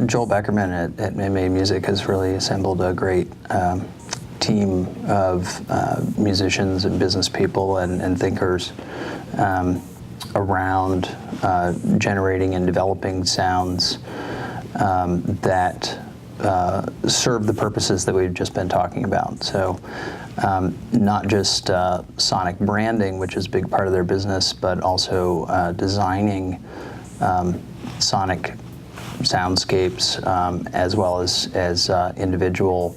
Joel Beckerman at MAMA Music has really assembled a great team of musicians and business people and thinkers around generating and developing sounds that serve the purposes that we've just been talking about. So not just sonic branding, which is a big part of their business, but also designing sonic soundscapes as well as individual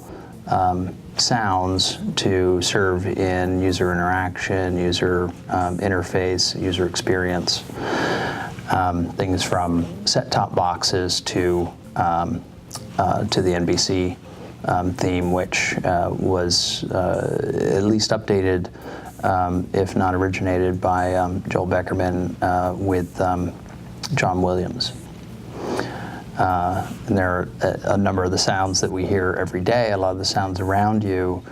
sounds to serve in user interaction, user interface, user experience. Things from set-top boxes to the NBC theme, which was at least updated, if not originated, by Joel Beckerman with John Williams. And there are a number of the sounds that we hear every day, a lot of the sounds around you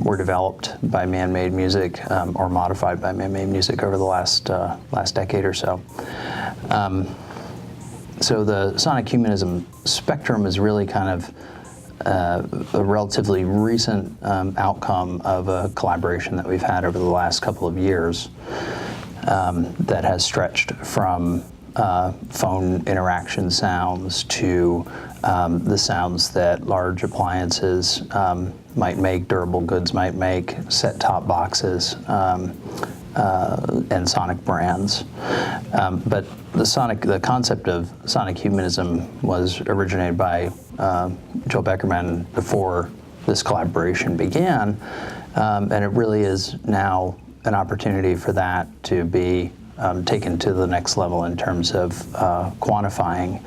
were developed by man-made music or modified by man-made music over the last decade or so. So the sonic humanism spectrum is really kind of a relatively recent outcome of a collaboration that we've had over the last couple of years that has stretched from phone interaction sounds to the sounds that large appliances might make, durable goods might make, set-top boxes, and sonic brands. But the concept of sonic humanism was originated by Joel Beckerman before this collaboration began, and it really is now an opportunity for that to be taken to the next level in terms of quantifying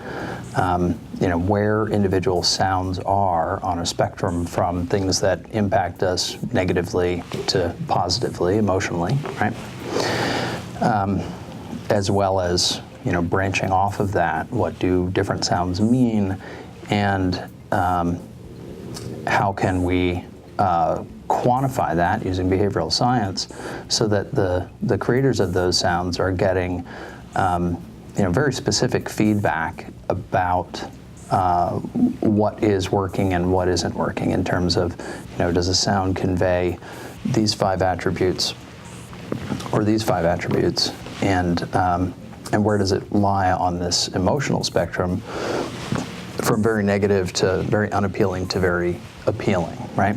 where individual sounds are on a spectrum from things that impact us negatively to positively, emotionally, right? As well as branching off of that, what do different sounds mean, and how can we quantify that using behavioral science so that the creators of those sounds are getting very specific feedback about what is working and what isn't working in terms of, does a sound convey these 5 attributes or these 5 attributes, and where does it lie on this emotional spectrum from very negative to very unappealing to very appealing, right?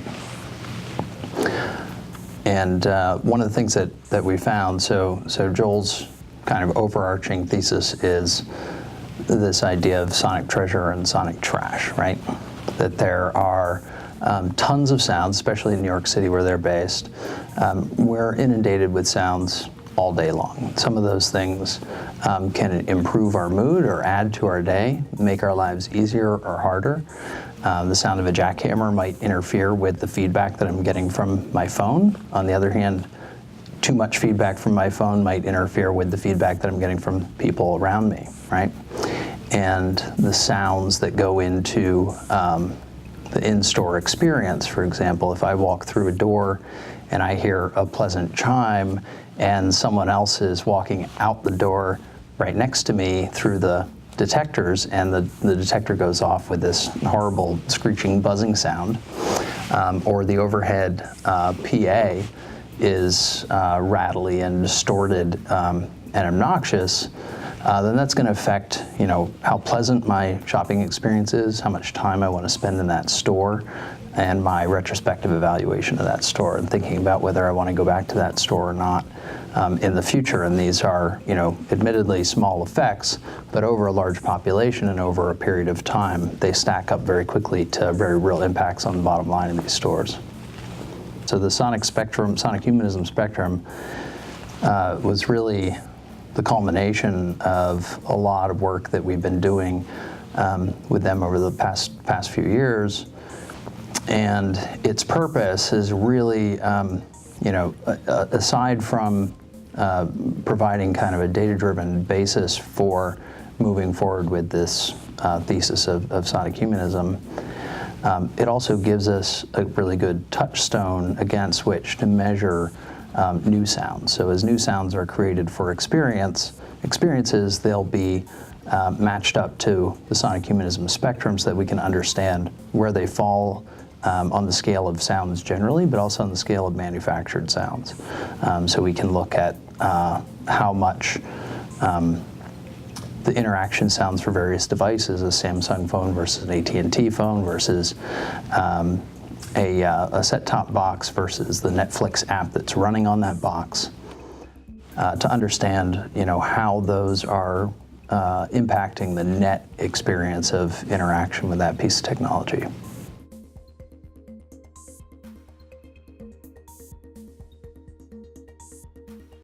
And one of the things that we found, so Joel's kind of overarching thesis is this idea of sonic treasure and sonic trash, right? That there are tons of sounds, especially in New York City where they're based. We're inundated with sounds all day long. Some of those things can improve our mood or add to our day, make our lives easier or harder. The sound of a jackhammer might interfere with the feedback that I'm getting from my phone. On the other hand, too much feedback from my phone might interfere with the feedback that I'm getting from people around me, right? And the sounds that go into the in-store experience, for example, if I walk through a door and I hear a pleasant chime and someone else is walking out the door right next to me through the detectors, and the detector goes off with this horrible screeching buzzing sound, or the overhead PA is rattly and distorted and obnoxious, then that's going to affect how pleasant my shopping experience is, how much time I want to spend in that store, and my retrospective evaluation of that store, and thinking about whether I want to go back to that store or not in the future. And these are, admittedly small effects, but over a large population and over a period of time, they stack up very quickly to very real impacts on the bottom line in these stores. So the sonic humanism spectrum was really the culmination of a lot of work that we've been doing with them over the past few years. And its purpose is really, aside from providing kind of a data-driven basis for moving forward with this thesis of sonic humanism, it also gives us a really good touchstone against which to measure new sounds. So as new sounds are created for experiences, they'll be matched up to the sonic humanism spectrum so that we can understand where they fall on the scale of sounds generally, but also on the scale of manufactured sounds. So we can look at how much the interaction sounds for various devices, a Samsung phone versus an AT&T phone versus a set-top box versus the Netflix app that's running on that box, to understand, how those are impacting the net experience of interaction with that piece of technology.